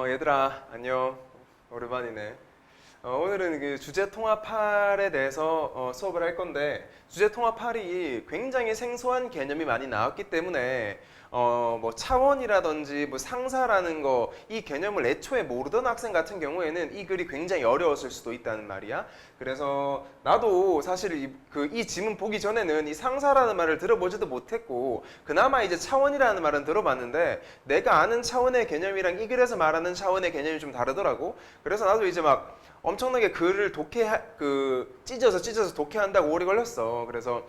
얘들아 안녕. 오랜만이네. 오늘은 그 주제 통합 8에 대해서 수업을 할 건데, 주제 통합 8이 굉장히 생소한 개념이 많이 나왔기 때문에 뭐 차원이라든지 뭐 상사라는 거, 이 개념을 애초에 모르던 학생 같은 경우에는 이 글이 굉장히 어려웠을 수도 있다는 말이야. 그래서 나도 사실 이 지문 보기 전에는 이 상사라는 말을 들어보지도 못했고, 그나마 이제 차원이라는 말은 들어봤는데 내가 아는 차원의 개념이랑 이 글에서 말하는 차원의 개념이 좀 다르더라고. 그래서 나도 이제 막 엄청나게 글을 찢어서 독해한다고 오래 걸렸어. 그래서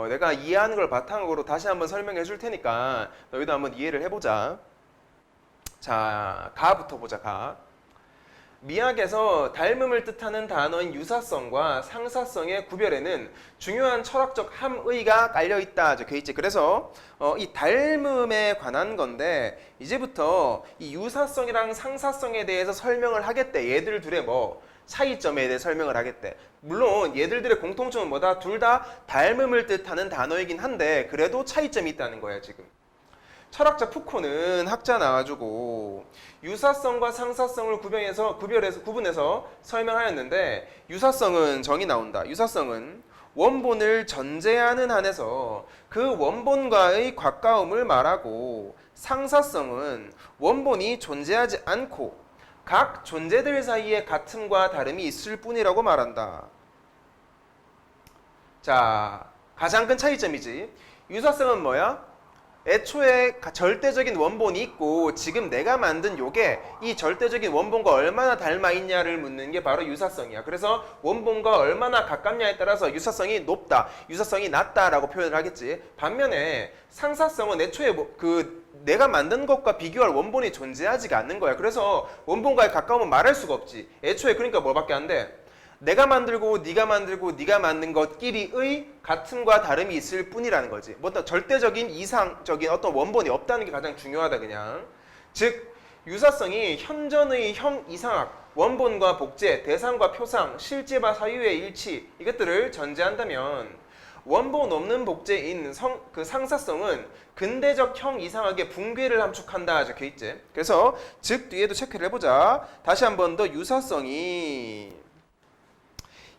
내가 이해하는 걸 바탕으로 다시 한번 설명해 줄 테니까 너희도 한번 이해를 해보자. 자, 가부터 보자. 가. 미학에서 닮음을 뜻하는 단어인 유사성과 상사성의 구별에는 중요한 철학적 함의가 깔려있다 적혀있지. 그래서 이 닮음에 관한 건데, 이제부터 이 유사성이랑 상사성에 대해서 설명을 하겠대. 얘들 둘의 뭐 차이점에 대해 설명을 하겠대. 물론 얘들들의 공통점은 뭐다? 둘 다 닮음을 뜻하는 단어이긴 한데 그래도 차이점이 있다는 거야 지금. 철학자 푸코는 학자 나와주고 유사성과 상사성을 구분해서 설명하였는데, 유사성은 정의 나온다. 유사성은 원본을 전제하는 한에서 그 원본과의 가까움을 말하고, 상사성은 원본이 존재하지 않고 각 존재들 사이에 같음과 다름이 있을 뿐이라고 말한다. 자, 가장 큰 차이점이지. 유사성은 뭐야? 애초에 절대적인 원본이 있고 지금 내가 만든 요게 이 절대적인 원본과 얼마나 닮아 있냐를 묻는 게 바로 유사성이야. 그래서 원본과 얼마나 가깝냐에 따라서 유사성이 높다, 유사성이 낮다라고 표현을 하겠지. 반면에 상사성은 애초에 내가 만든 것과 비교할 원본이 존재하지가 않는 거야. 그래서 원본과의 가까움은 말할 수가 없지. 애초에 그러니까 뭐밖에 안 돼? 내가 만들고 네가 만들고 네가 만든 것끼리의 같음과 다름이 있을 뿐이라는 거지. 뭐 어떤 절대적인 이상적인 어떤 원본이 없다는 게 가장 중요하다 그냥. 즉 유사성이 현전의 형 이상학, 원본과 복제, 대상과 표상, 실제와 사유의 일치, 이것들을 전제한다면 원본 없는 복제인 상사성은 근대적 형 이상학의 붕괴를 함축한다 적혀있지. 그래서 즉 뒤에도 체크를 해보자. 다시 한 번 더 유사성이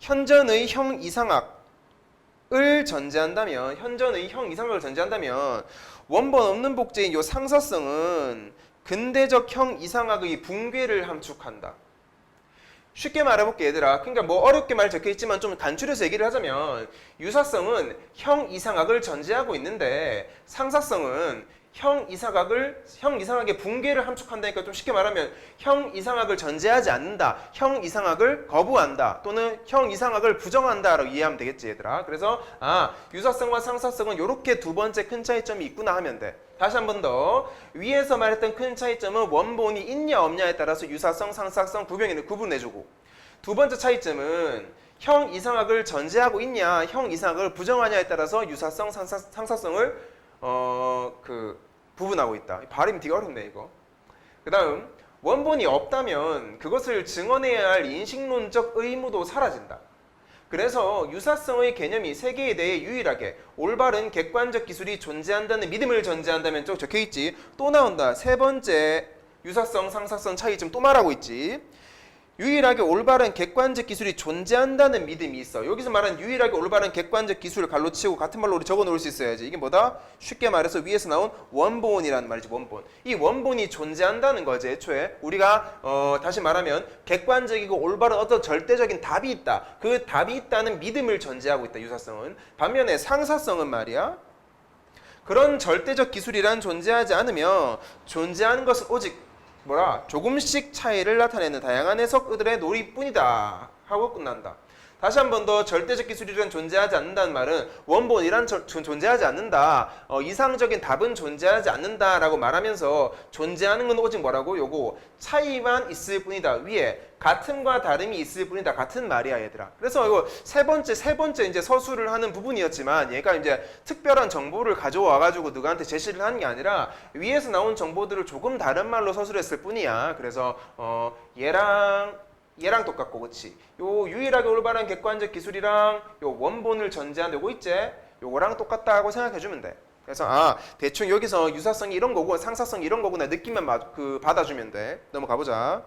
현전의 형 이상학을 전제한다면, 원본 없는 복제인 요 상사성은 근대적 형 이상학의 붕괴를 함축한다. 쉽게 말해볼게 얘들아. 그러니까 뭐 어렵게 말 적혀있지만 좀 간추려서 얘기를 하자면, 유사성은 형 이상학을 전제하고 있는데 상사성은 형 이상학의 붕괴를 함축한다니까, 좀 쉽게 말하면 형 이상학을 전제하지 않는다, 형 이상학을 거부한다, 또는 형 이상학을 부정한다라고 이해하면 되겠지 얘들아. 그래서 유사성과 상사성은 이렇게 두 번째 큰 차이점이 있구나 하면 돼. 다시 한 번 더. 위에서 말했던 큰 차이점은 원본이 있냐 없냐에 따라서 유사성, 상사성 구분해주고, 두 번째 차이점은 형 이상학을 전제하고 있냐, 형 이상학을 부정하냐에 따라서 유사성, 상사성을 부분하고 있다. 발음이 되게 어렵네 이거. 그 다음, 원본이 없다면 그것을 증언해야 할 인식론적 의무도 사라진다. 그래서 유사성의 개념이 세계에 대해 유일하게 올바른 객관적 기술이 존재한다는 믿음을 전제한다면 쭉 적혀있지. 또 나온다. 세 번째 유사성, 상사성 차이점 또 말하고 있지. 유일하게 올바른 객관적 기술이 존재한다는 믿음이 있어. 여기서 말하는 유일하게 올바른 객관적 기술을 갈로치고 같은 말로 우리 적어놓을 수 있어야지. 이게 뭐다? 쉽게 말해서 위에서 나온 원본이라는 말이지. 원본. 이 원본이 존재한다는 거지. 애초에 우리가 다시 말하면 객관적이고 올바른 어떤 절대적인 답이 있다, 그 답이 있다는 믿음을 전제하고 있다, 유사성은. 반면에 상사성은 말이야, 그런 절대적 기술이란 존재하지 않으며 존재하는 것은 오직 조금씩 차이를 나타내는 다양한 해석들의 놀이뿐이다 하고 끝난다. 다시 한 번 더, 절대적 기술이란 존재하지 않는다는 말은 원본이란 존재하지 않는다, 이상적인 답은 존재하지 않는다라고 말하면서 존재하는 건 오직 요거 차이만 있을 뿐이다. 위에 같음과 다름이 있을 뿐이다. 같은 말이야 얘들아. 그래서 이거 세 번째 이제 서술을 하는 부분이었지만, 얘가 이제 특별한 정보를 가져와 가지고 누구한테 제시를 하는 게 아니라 위에서 나온 정보들을 조금 다른 말로 서술했을 뿐이야. 그래서 얘랑 똑같고, 그치? 요 유일하게 올바른 객관적 기술이랑 요 원본을 전제한 요거 있지? 요거랑 똑같다고 생각해주면 돼. 그래서 대충 여기서 유사성이 이런 거고 상사성이 이런 거구나 느낌만 받아주면 돼. 넘어가보자.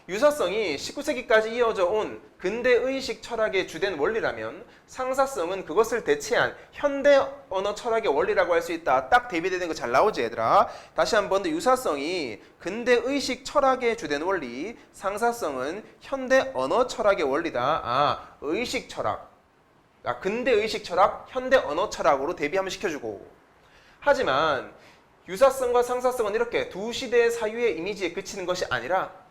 유사성이 19세기까지 이어져 온 근대 의식 철학의 주된 원리라면 상사성은 그것을 대체한 현대 언어 철학의 원리라고 할 수 있다. 딱 대비되는 거 잘 나오지 얘들아. 다시 한 번 더 유사성이 근대 의식 철학의 주된 원리, 상사성은 현대 언어 철학의 원리다. 의식 철학. 근대 의식 철학, 현대 언어 철학으로 대비 한번 시켜주고. 하지만 유사성과 상사성은 이렇게 두 시대의 사유의 이미지에 그치는 것이 아니라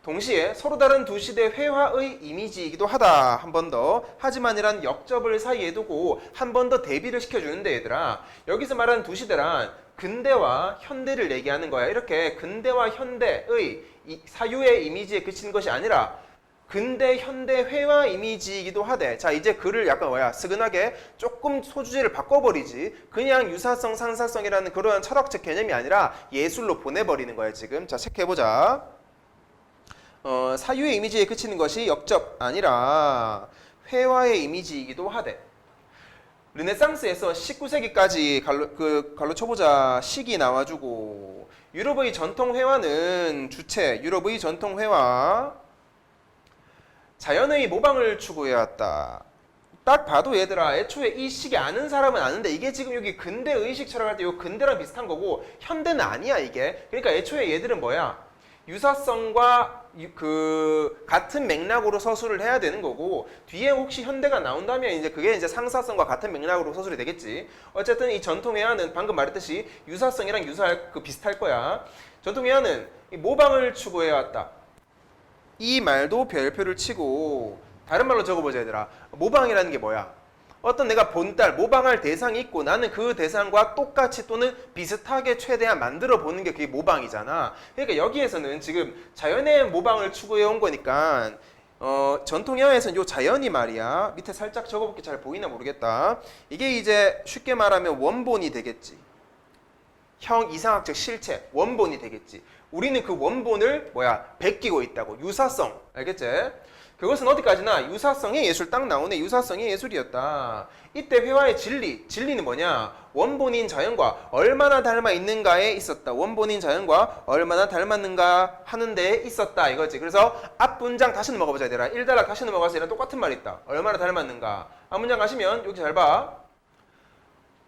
동시에 서로 다른 두 시대 회화의 이미지이기도 하다. 한 번 더. 하지만이란 역접을 사이에 두고 한 번 더 대비를 시켜주는데 얘들아. 여기서 말하는 두 시대란 근대와 현대를 얘기하는 거야. 이렇게 근대와 현대의 사유의 이미지에 그치는 것이 아니라 근대 현대 회화 이미지이기도 하대. 자, 이제 글을 약간 스근하게 조금 소주제를 바꿔버리지. 그냥 유사성, 상사성이라는 그러한 철학적 개념이 아니라 예술로 보내버리는 거야 지금. 자, 체크해보자. 사유의 이미지에 그치는 것이 역접 아니라 회화의 이미지이기도 하대. 르네상스에서 19세기까지 갈로 쳐보자. 시기 나와주고 유럽의 전통 회화는 주체, 유럽의 전통 회화 자연의 모방을 추구해왔다. 딱 봐도 얘들아 애초에 이 시기 아는 사람은 아는데 이게 지금 여기 근대 의식 철학할 때 이 근대랑 비슷한 거고 현대는 아니야 이게. 그러니까 애초에 얘들은 뭐야? 유사성과 같은 맥락으로 서술을 해야 되는 거고 뒤에 혹시 현대가 나온다면 이제 그게 이제 상사성과 같은 맥락으로 서술이 되겠지. 어쨌든 이 전통 회화는 방금 말했듯이 유사성이랑 비슷할 거야. 전통 회화는 모방을 추구해 왔다. 이 말도 별표를 치고 다른 말로 적어보자 얘들아. 모방이라는 게 뭐야? 어떤 내가 모방할 대상이 있고 나는 그 대상과 똑같이 또는 비슷하게 최대한 만들어 보는 게 그게 모방이잖아. 그러니까 여기에서는 지금 자연의 모방을 추구해 온 거니까 전통회화에서는 요 자연이 말이야. 밑에 살짝 적어볼게. 잘 보이나 모르겠다. 이게 이제 쉽게 말하면 원본이 되겠지. 이상학적 실체, 원본이 되겠지. 우리는 그 원본을 베끼고 있다고. 유사성. 알겠지? 그것은 어디까지나 유사성의 예술. 딱 나오네. 유사성의 예술이었다. 이때 회화의 진리는 뭐냐? 원본인 자연과 얼마나 닮아 있는가에 있었다. 원본인 자연과 얼마나 닮았는가 하는 데에 있었다 이거지. 그래서 앞 문장 다시 넘어가보자 얘들아. 1단락 다시 넘어가서 얘랑 똑같은 말이 있다. 얼마나 닮았는가. 앞 문장 가시면 여기 잘 봐.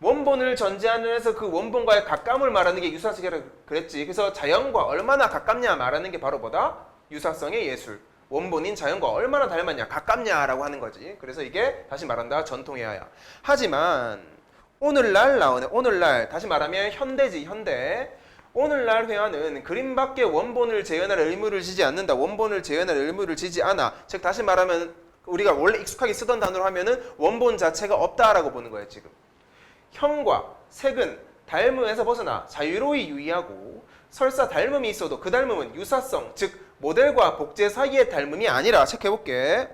원본을 전제하는 해서 그 원본과의 가까움을 말하는 게 유사성이라고 그랬지. 그래서 자연과 얼마나 가깝냐 말하는 게 바로 뭐다? 유사성의 예술. 원본인 자연과 얼마나 닮았냐, 가깝냐라고 하는 거지. 그래서 이게 다시 말한다 전통회화야. 하지만 오늘날 나오네. 오늘날 다시 말하면 현대지. 현대. 오늘날 회화는 그림밖에 원본을 재현할 의무를 지지 않는다. 원본을 재현할 의무를 지지 않아. 즉 다시 말하면 우리가 원래 익숙하게 쓰던 단어로 하면은 원본 자체가 없다라고 보는 거예요 지금. 형과 색은 닮음에서 벗어나 자유로이 유의하고 설사 닮음이 있어도 그 닮음은 유사성, 즉 모델과 복제 사이의 닮음이 아니라. 체크해볼게.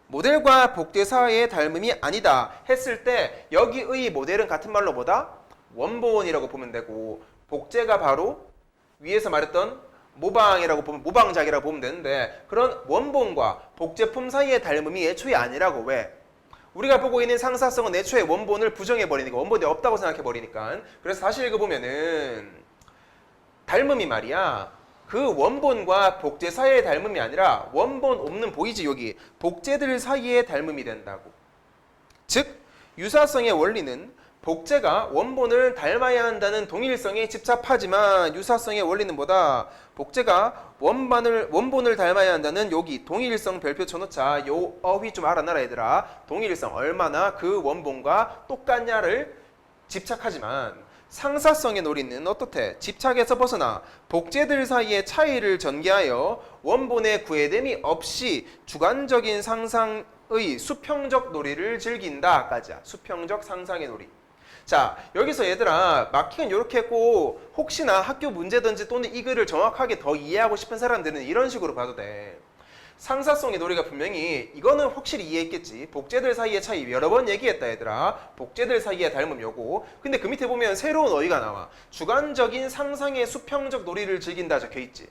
모델과 복제 사이의 닮음이 아니다 했을 때 여기의 모델은 같은 말로 뭐다? 원본이라고 보면 되고 복제가 바로 위에서 말했던 모방작이라고 보면 되는데 그런 원본과 복제품 사이의 닮음이 애초에 아니라고. 왜? 우리가 보고 있는 상사성은 애초에 원본을 부정해버리니까, 원본이 없다고 생각해버리니까. 그래서 다시 읽어보면은 닮음이 말이야 그 원본과 복제 사이의 닮음이 아니라 원본 없는 보이지 여기 복제들 사이의 닮음이 된다고. 즉 유사성의 원리는 복제가 원본을 닮아야 한다는 동일성에 집착하지만 유사성의 원리는 뭐다? 복제가 원본을 닮아야 한다는 여기 동일성 별표 쳐놓자. 요 어휘 좀 알아놔라 얘들아. 동일성 얼마나 그 원본과 똑같냐를 집착하지만 상사성의 논리는 어떻대? 집착에서 벗어나 복제들 사이의 차이를 전개하여 원본의 구애됨이 없이 주관적인 상상의 수평적 놀이를 즐긴다까지야. 수평적 상상의 놀이. 자, 여기서 얘들아 막히는 이렇게 했고 혹시나 학교 문제든지 또는 이 글을 정확하게 더 이해하고 싶은 사람들은 이런 식으로 봐도 돼. 상사성의 논리가 분명히 이거는 확실히 이해했겠지. 복제들 사이의 차이 여러 번 얘기했다 얘들아. 복제들 사이의 닮음 요거. 근데 그 밑에 보면 새로운 어휘가 나와. 주관적인 상상의 수평적 놀이를 즐긴다 적혀있지.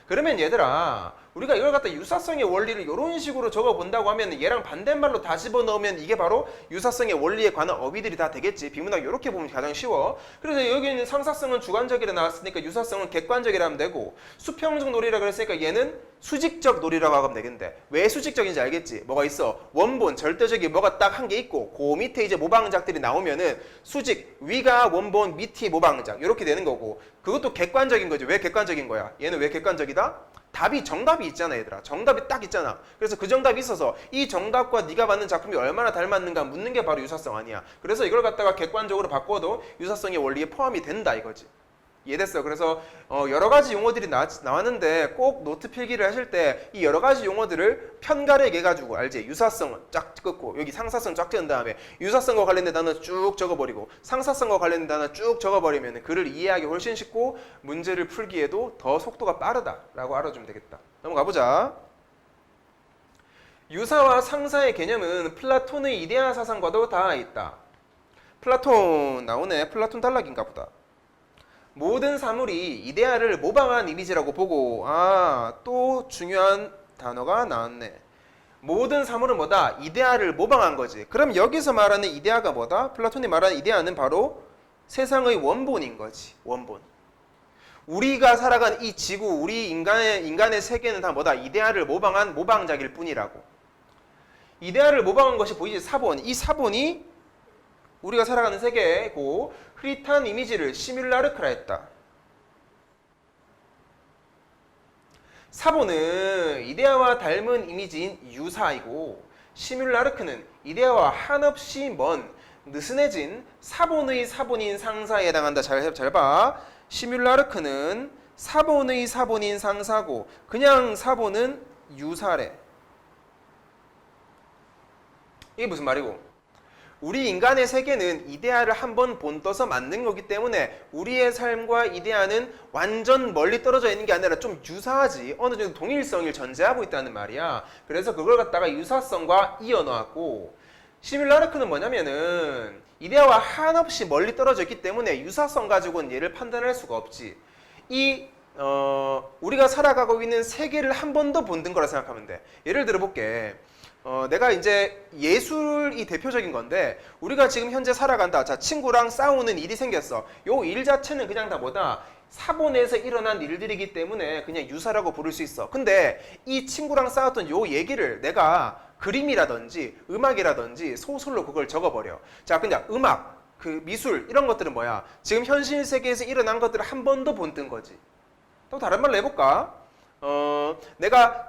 그러면 얘들아 우리가 이걸 갖다 유사성의 원리를 이런 식으로 적어본다고 하면 얘랑 반대말로 다 집어넣으면 이게 바로 유사성의 원리에 관한 어휘들이 다 되겠지. 비문학 이렇게 보면 가장 쉬워. 그래서 여기 있는 상사성은 주관적이라 나왔으니까 유사성은 객관적이라 하면 되고, 수평적 논리라 그랬으니까 얘는 수직적 논리라고 하면 되겠는데, 왜 수직적인지 알겠지? 뭐가 있어? 원본, 절대적인 뭐가 딱 한 개 있고, 그 밑에 이제 모방작들이 나오면은 수직, 위가 원본, 밑이 모방작 이렇게 되는 거고, 그것도 객관적인 거지. 왜 객관적인 거야? 얘는 왜 객관적이다? 정답이 있잖아, 얘들아. 정답이 딱 있잖아. 그래서 그 정답이 있어서 이 정답과 네가 받는 작품이 얼마나 닮았는가 묻는 게 바로 유사성 아니야. 그래서 이걸 갖다가 객관적으로 바꿔도 유사성의 원리에 포함이 된다 이거지. 이해됐어? 그래서 여러 가지 용어들이 나왔는데 꼭 노트 필기를 하실 때 이 여러 가지 용어들을 편가르게 해가지고, 알지? 유사성은 쫙 끊고 여기 상사성 쫙 찍은 다음에 유사성과 관련된 단어 쭉 적어버리고 상사성과 관련된 단어 쭉 적어버리면 글을 이해하기 훨씬 쉽고 문제를 풀기에도 더 속도가 빠르다라고 알아주면 되겠다. 넘어가 보자. 유사와 상사의 개념은 플라톤의 이데아 사상과도 닿아 있다. 플라톤 나오네. 플라톤 단락인가 보다. 모든 사물이 이데아를 모방한 이미지라고 보고, 또 중요한 단어가 나왔네. 모든 사물은 뭐다? 이데아를 모방한 거지. 그럼 여기서 말하는 이데아가 뭐다? 플라톤이 말하는 이데아는 바로 세상의 원본인 거지. 원본. 우리가 살아가는 이 지구, 우리 인간의 세계는 다 뭐다? 이데아를 모방한 모방작일 뿐이라고. 이데아를 모방한 것이 보이지? 사본. 이 사본이 우리가 살아가는 세계고 흐릿한 이미지를 시뮬라르크라 했다. 사본은 이데아와 닮은 이미지인 유사이고, 시뮬라르크는 이데아와 한없이 먼 느슨해진 사본의 사본인 상사에 해당한다. 잘 봐. 시뮬라르크는 사본의 사본인 상사고 그냥 사본은 유사래. 이게 무슨 말이고? 우리 인간의 세계는 이데아를 한번 본떠서 만든 거기 때문에 우리의 삶과 이데아는 완전 멀리 떨어져 있는 게 아니라 좀 유사하지, 어느 정도 동일성을 전제하고 있다는 말이야. 그래서 그걸 갖다가 유사성과 이어놓았고, 시뮬라르크는 뭐냐면은 이데아와 한없이 멀리 떨어져 있기 때문에 유사성 가지고는 얘를 판단할 수가 없지. 우리가 살아가고 있는 세계를 한 번 더 본 거라 생각하면 돼. 예를 들어 볼게. 내가 이제 예술이 대표적인 건데, 우리가 지금 현재 살아간다. 자, 친구랑 싸우는 일이 생겼어. 요 일 자체는 그냥 다 뭐다? 사본에서 일어난 일들이기 때문에 그냥 유사라고 부를 수 있어. 근데 이 친구랑 싸웠던 요 얘기를 내가 그림이라든지 음악이라든지 소설로 그걸 적어버려. 자, 그냥 음악, 그 미술 이런 것들은 뭐야? 지금 현실 세계에서 일어난 것들을 한 번 더 본뜬 거지. 또 다른 말로 해볼까? 내가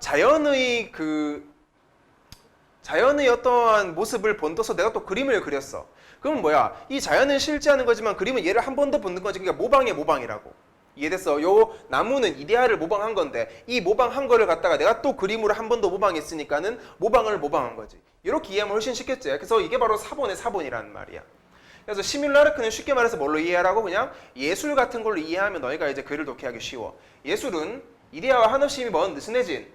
자연의 어떠한 모습을 본떠서 내가 또 그림을 그렸어. 그럼 뭐야? 이 자연은 실제하는 거지만 그림은 얘를 한 번 더 본뜬 거지. 그러니까 모방의 모방이라고. 이해됐어? 요 나무는 이데아를 모방한 건데 이 모방한 거를 갖다가 내가 또 그림으로 한 번 더 모방했으니까는 모방을 모방한 거지. 이렇게 이해하면 훨씬 쉽겠지. 그래서 이게 바로 사본의 사본이라는 말이야. 그래서 시뮬라르크는 쉽게 말해서 뭘로 이해하라고? 그냥 예술 같은 걸로 이해하면 너희가 이제 글을 독해하기 쉬워. 예술은 이데아와 한없이 먼 느슨해진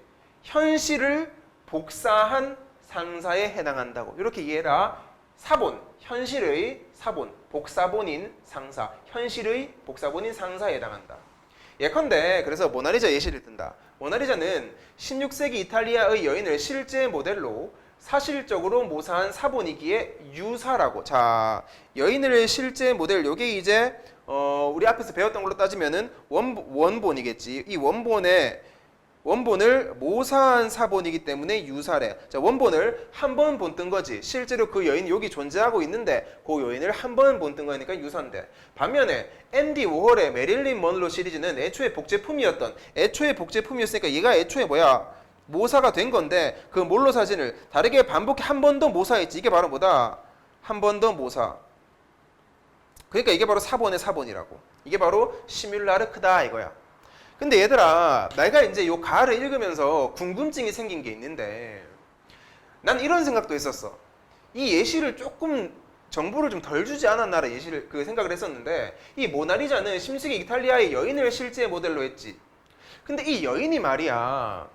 현실을 복사한 상사에 해당한다고. 이렇게 이해해라. 사본, 현실의 사본, 복사본인 상사, 현실의 복사본인 상사에 해당한다. 예컨대 그래서 모나리자 예시를 든다. 모나리자는 16세기 이탈리아의 여인을 실제 모델로 사실적으로 모사한 사본이기에 유사라고. 자, 여인을 실제 모델, 요게 이제 우리 앞에서 배웠던 걸로 따지면은 원본이겠지. 이 원본을 모사한 사본이기 때문에 유사래. 자, 원본을 한 번 본뜬 거지. 실제로 그 여인이 여기 존재하고 있는데 그 여인을 한 번 본뜬 거니까 유사인데, 반면에 앤디 워홀의 메릴린 먼로 시리즈는 애초에 복제품이었으니까 얘가 애초에 뭐야? 모사가 된 건데 그 몰로 사진을 다르게 반복해 한 번 더 모사했지. 이게 바로 뭐다? 한 번 더 모사. 그러니까 이게 바로 사본의 사본이라고. 이게 바로 시뮬라르크다 이거야. 근데 얘들아, 내가 이제 요 가를 읽으면서 궁금증이 생긴 게 있는데, 난 이런 생각도 했었어. 이 예시를 조금 정보를 좀 덜 주지 않았나라 예시를 생각을 했었는데, 이 모나리자는 16세기 이탈리아의 여인을 실제 모델로 했지. 근데 이 여인이 말이야,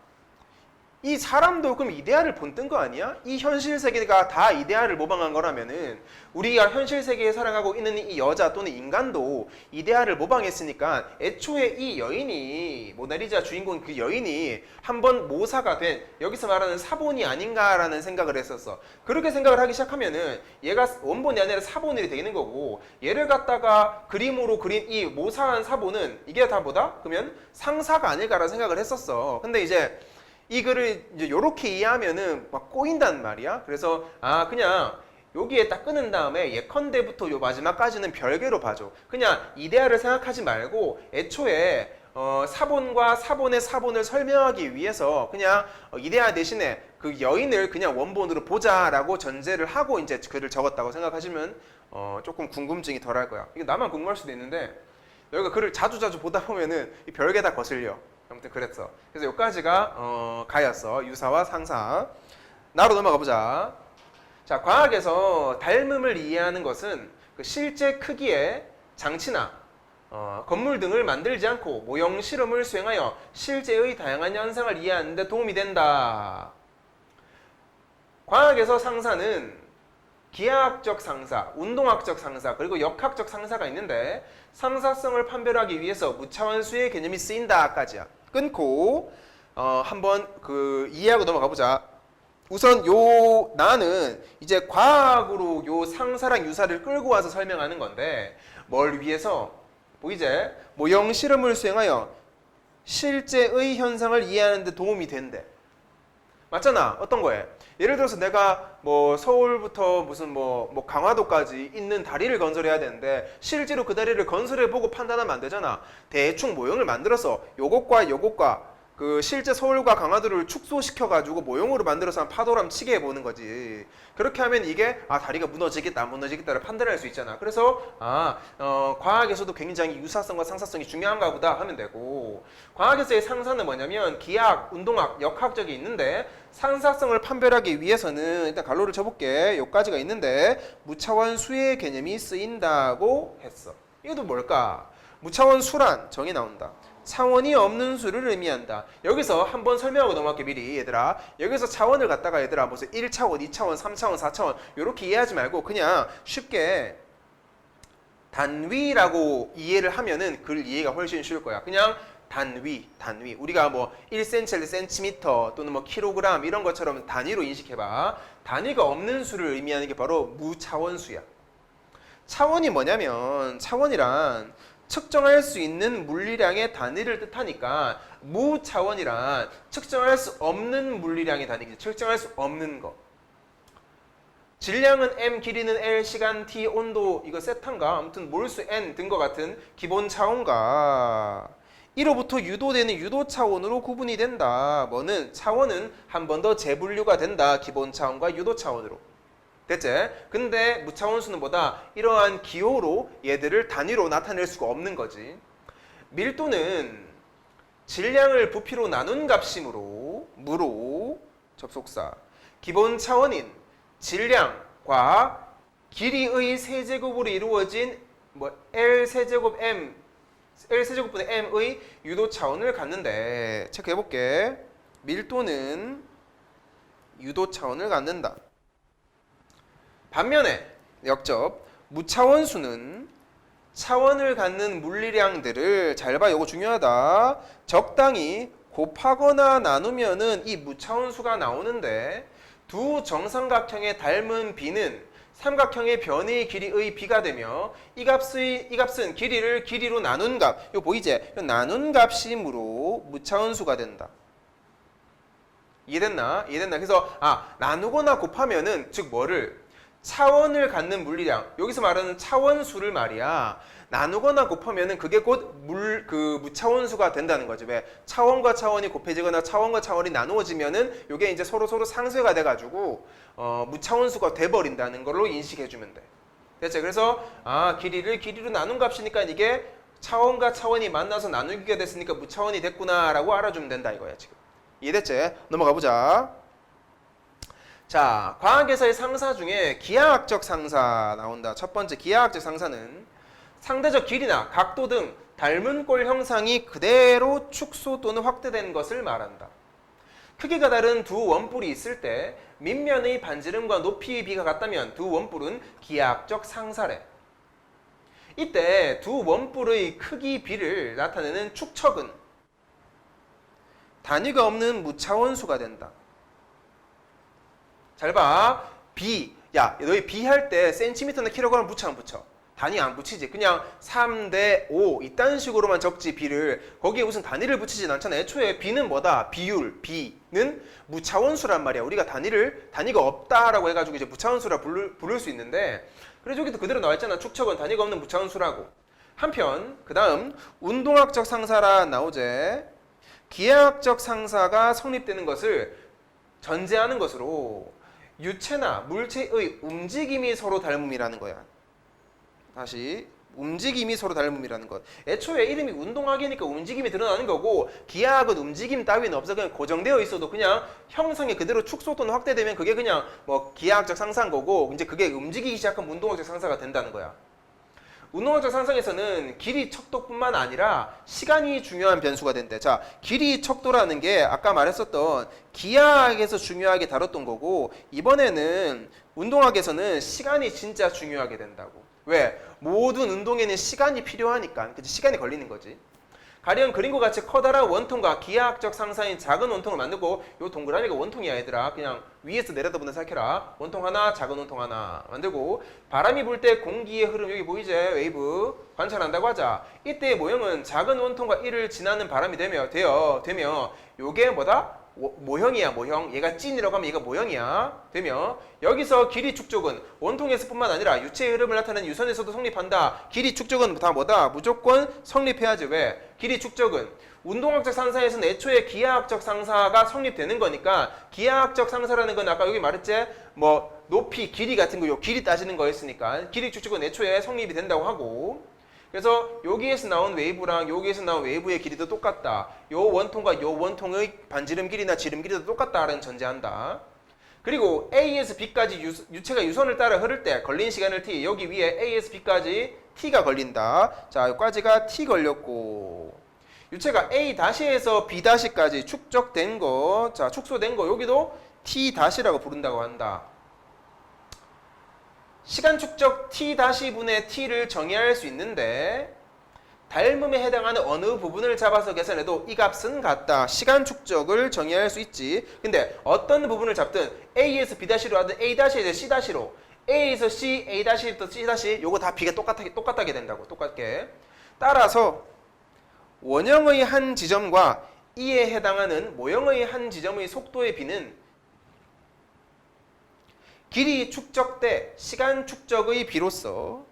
이 사람도 그럼 이데아를 본뜬 거 아니야? 이 현실 세계가 다 이데아를 모방한 거라면은 우리가 현실 세계에 살아가고 있는 이 여자 또는 인간도 이데아를 모방했으니까 애초에 이 여인이 모나리자 주인공 그 여인이 한번 모사가 된 여기서 말하는 사본이 아닌가라는 생각을 했었어. 그렇게 생각을 하기 시작하면은 얘가 원본이 아니라 사본이 되는 거고 얘를 갖다가 그림으로 그린 이 모사한 사본은 이게 다 뭐다? 그러면 상사가 아닐까라는 생각을 했었어. 근데 이제 이 글을 이제 요렇게 이해하면은 막 꼬인단 말이야. 그래서 그냥 여기에 딱 끊은 다음에 예컨대부터 요 마지막까지는 별개로 봐줘. 그냥 이데아를 생각하지 말고 애초에 사본과 사본의 사본을 설명하기 위해서 그냥 이데아 대신에 그 여인을 그냥 원본으로 보자라고 전제를 하고 이제 글을 적었다고 생각하시면 조금 궁금증이 덜할 거야. 이게 나만 궁금할 수도 있는데 여기가 글을 자주 보다 보면은 이 별개 다 거슬려. 아무튼 그랬어. 그래서 여기까지가 가였어. 유사와 상사. 나로 넘어가 보자. 자, 과학에서 닮음을 이해하는 것은 그 실제 크기의 장치나 건물 등을 만들지 않고 모형 실험을 수행하여 실제의 다양한 현상을 이해하는 데 도움이 된다. 과학에서 상사는 기하학적 상사, 운동학적 상사, 그리고 역학적 상사가 있는데 상사성을 판별하기 위해서 무차원수의 개념이 쓰인다까지야. 끊고 한번 그 이해하고 넘어가 보자. 우선 나는 이제 과학으로 요 상사랑 유사를 끌고 와서 설명하는 건데 뭘 위해서 보이지? 모형 실험을 수행하여 실제의 현상을 이해하는 데 도움이 된대. 맞잖아. 어떤 거에? 예를 들어서 내가 뭐 서울부터 무슨 뭐 강화도까지 있는 다리를 건설해야 되는데 실제로 그 다리를 건설해 보고 판단하면 안 되잖아. 대충 모형을 만들어서 요것과 그 실제 서울과 강화도를 축소시켜 가지고 모형으로 만들어서 한 파도람 치게 해보는 거지. 그렇게 하면 이게 다리가 무너지겠다 안 무너지겠다를 판단할 수 있잖아. 그래서 과학에서도 굉장히 유사성과 상사성이 중요한가 보다 하면 되고, 과학에서의 상사는 뭐냐면 기하학, 운동학, 역학적이 있는데 상사성을 판별하기 위해서는 일단 갈로를 쳐볼게. 여기까지가 있는데 무차원 수의 개념이 쓰인다고 했어. 이것도 뭘까? 무차원 수란 정의 나온다. 차원이 없는 수를 의미한다. 여기서 한번 설명하고 넘어갈게 미리 얘들아. 여기서 차원을 갖다가 얘들아 무슨 1차원, 2차원, 3차원, 4차원 이렇게 이해하지 말고 그냥 쉽게 단위라고 이해를 하면은 글 이해가 훨씬 쉬울 거야. 그냥 단위. 우리가 뭐 1cm, cm 또는 뭐 킬로그램 이런 것처럼 단위로 인식해봐. 단위가 없는 수를 의미하는 게 바로 무차원수야. 차원이 뭐냐면 차원이란 측정할 수 있는 물리량의 단위를 뜻하니까 무차원이란 측정할 수 없는 물리량의 단위지. 측정할 수 없는 거. 질량은 m, 길이는 l, 시간 t, 온도 이거 세탄가 아무튼 몰수 n 등과 같은 기본 차원과 이로부터 유도되는 유도 차원으로 구분이 된다. 뭐는 차원은 한 번 더 재분류가 된다. 기본 차원과 유도 차원으로. 됐지? 근데 무차원수는 뭐다? 이러한 기호로 얘들을 단위로 나타낼 수가 없는 거지. 밀도는 질량을 부피로 나눈 값이므로 무로 접속사 기본 차원인 질량과 길이의 세제곱으로 이루어진 L세제곱 M L세제곱분의 M의 유도 차원을 갖는데 체크해볼게. 밀도는 유도 차원을 갖는다. 반면에 역접 무차원수는 차원을 갖는 물리량들을 잘 봐. 이거 중요하다. 적당히 곱하거나 나누면은 이 무차원수가 나오는데 두 정삼각형의 닮은 비는 삼각형의 변의 길이의 비가 되며 이 값은 길이를 길이로 나눈 값. 이거 보이지? 나눈 값이므로 무차원수가 된다. 이해됐나? 그래서 나누거나 곱하면은 즉 뭐를 차원을 갖는 물리량, 여기서 말하는 차원수를 말이야. 나누거나 곱하면은 그게 곧 무차원수가 된다는 거지. 왜? 차원과 차원이 곱해지거나 차원과 차원이 나누어지면은 이게 이제 서로 상쇄가 돼가지고 무차원수가 돼버린다는 걸로 인식해주면 돼. 됐지? 그래서 길이를 길이로 나눈 값이니까 이게 차원과 차원이 만나서 나누기가 됐으니까 무차원이 됐구나라고 알아주면 된다 이거야 지금. 이해됐지? 넘어가 보자. 자, 과학에서의 상사 중에 기하학적 상사 나온다. 첫 번째 기하학적 상사는 상대적 길이나 각도 등 닮은 꼴 형상이 그대로 축소 또는 확대된 것을 말한다. 크기가 다른 두 원뿔이 있을 때 밑면의 반지름과 높이의 비가 같다면 두 원뿔은 기하학적 상사래. 이때 두 원뿔의 크기 비를 나타내는 축척은 단위가 없는 무차원수가 된다. 잘 봐. 비. 야, 너희 비 할 때 센티미터나 킬로그램 붙여 안 붙여? 단위 안 붙이지. 그냥 3대 5 이딴 식으로만 적지 비를. 거기에 무슨 단위를 붙이진 않잖아. 애초에 비는 뭐다? 비율. 비는 무차원수란 말이야. 우리가 단위가 없다라고 해가지고 이제 무차원수라 부를 수 있는데 그래서 여기도 그대로 나와 있잖아. 축척은 단위가 없는 무차원수라고. 한편 그 다음 운동학적 상사라 나오제. 기하학적 상사가 성립되는 것을 전제하는 것으로 유체나 물체의 움직임이 서로 닮음이라는 거야. 다시 움직임이 서로 닮음이라는 것. 애초에 이름이 운동학이니까 움직임이 드러나는 거고 기하학은 움직임 따위는 없어. 그냥 고정되어 있어도 그냥 형상이 그대로 축소 또는 확대되면 그게 그냥 뭐 기하학적 상사인 거고 이제 그게 움직이기 시작하면 운동학적 상사가 된다는 거야. 운동학적 상상에서는 길이 척도뿐만 아니라 시간이 중요한 변수가 된대. 자, 길이 척도라는 게 아까 말했었던 기하학에서 중요하게 다뤘던 거고 이번에는 운동학에서는 시간이 진짜 중요하게 된다고. 왜? 모든 운동에는 시간이 필요하니까. 그치? 시간이 걸리는 거지. 가령 그림과 같이 커다란 원통과 기하학적 상사인 작은 원통을 만들고 요 동그라미가 원통이야 얘들아. 그냥 위에서 내려다보는 생각해라. 원통 하나, 작은 원통 하나 만들고 바람이 불 때 공기의 흐름 여기 보이지? 웨이브 관찰한다고 하자. 이때의 모형은 작은 원통과 이를 지나는 바람이 되며 요게 뭐다? 모형이야 모형. 얘가 찐이라고 하면 얘가 모형이야. 되며 여기서 길이 축적은 원통에서뿐만 아니라 유체의 흐름을 나타내는 유선에서도 성립한다. 길이 축적은 다 뭐다? 무조건 성립해야지. 왜? 길이 축적은 운동학적 상사에서는 애초에 기하학적 상사가 성립되는 거니까 기하학적 상사라는 건 아까 여기 말했지? 뭐 높이, 길이 같은 거 요 길이 따지는 거였으니까 길이 축적은 애초에 성립이 된다고 하고 그래서 여기에서 나온 웨이브랑 여기에서 나온 웨이브의 길이도 똑같다. 요 원통과 요 원통의 반지름 길이나 지름 길이도 똑같다라는 전제한다. 그리고 A에서 B까지 유체가 유선을 따라 흐를 때 걸린 시간을 T. 여기 위에 A에서 B까지 T가 걸린다. 자, 여기까지가 T 걸렸고 유체가 A-에서 B-까지 축적된 거, 자, 축소된 거 여기도 T-라고 부른다고 한다. 시간 축적 T-분의 T를 정의할 수 있는데 닮음에 해당하는 어느 부분을 잡아서 계산해도 이 값은 같다. 시간 축적을 정의할 수 있지. 근데 어떤 부분을 잡든 A에서 B-로 하든 A-에서 C-로 A에서 C, A-부터 C- 요거 다 B가 똑같게 된다고. 똑같게. 따라서 원형의 한 지점과 이에 해당하는 모형의 한 지점의 속도의 비는 길이 축적 때 시간 축적의 비로서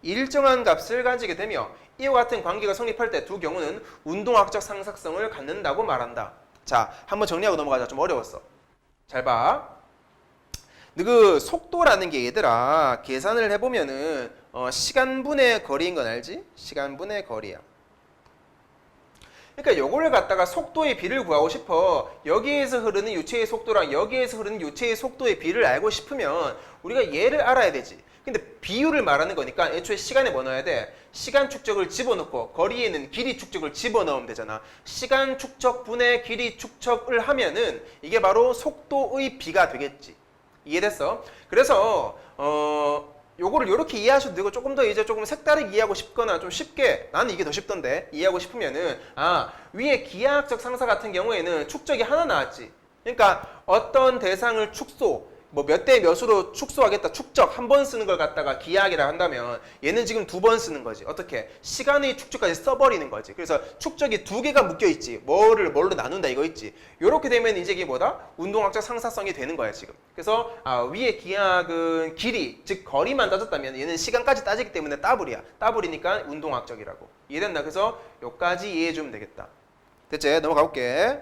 일정한 값을 가지게 되며 이와 같은 관계가 성립할 때 두 경우는 운동학적 상사성을 갖는다고 말한다. 자, 한번 정리하고 넘어가자. 좀 어려웠어. 잘 봐. 그 속도라는 게 얘들아 계산을 해보면은 시간분의 거리인 건 알지? 시간분의 거리야. 그러니까 요거를 갖다가 속도의 비를 구하고 싶어. 여기에서 흐르는 유체의 속도랑 여기에서 흐르는 유체의 속도의 비를 알고 싶으면 우리가 얘를 알아야 되지. 근데 비율을 말하는 거니까 애초에 시간에 뭐 넣어야 돼? 시간 축적을 집어넣고 거리에는 길이 축적을 집어넣으면 되잖아. 시간 축적 분의 길이 축적을 하면은 이게 바로 속도의 비가 되겠지. 이해됐어? 그래서 요거를 이렇게 이해하셔도 되고 조금 더 이제 조금 색다르게 이해하고 싶거나 좀 쉽게 나는 이게 더 쉽던데 이해하고 싶으면은 위에 기하학적 상사 같은 경우에는 축적이 하나 나왔지. 그러니까 어떤 대상을 축소 뭐 몇 대 몇으로 축소하겠다 축적 한 번 쓰는 걸 갖다가 기하학이라 한다면 얘는 지금 두 번 쓰는 거지. 어떻게? 시간의 축적까지 써버리는 거지. 그래서 축적이 두 개가 묶여 있지. 뭘로 나눈다 이거 있지. 요렇게 되면 이제 이게 뭐다? 운동학적 상사성이 되는 거야 지금. 그래서 위에 기하학은 길이 즉 거리만 따졌다면 얘는 시간까지 따지기 때문에 따블이야. 따블이니까 운동학적이라고. 이해됐나? 그래서 요까지 이해해주면 되겠다. 됐지? 넘어가 볼게.